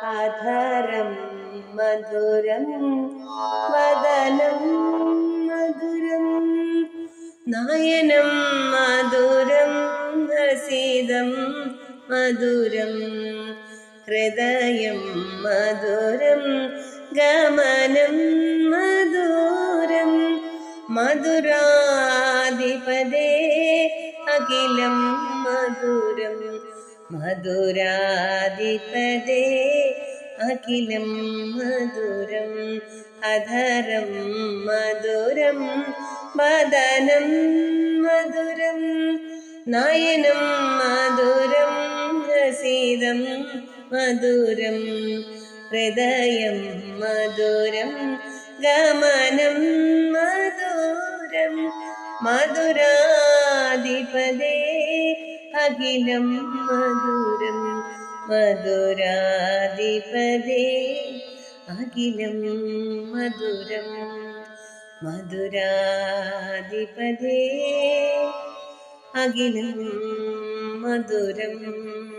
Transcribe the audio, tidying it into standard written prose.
अधरं मधुरं वदनं मधुरं नयनं मधुरं हसिदं मधुरं हृदयं मधुरं गमनं मधुरं मधुराधिपदे अखिलं मधुरं मधुराधिपदे अखिलं मधुरं अधरं मधुरं वदनं मधुरं नयनं मधुरं हसिदं मधुरं हृदयं मधुरं गमनं मधुरं मधुराधिपदे अखिलं मधुरं मधुराधिपदे अखिलं मधुरं मधुराधिपदे अखिलं मधुरम्.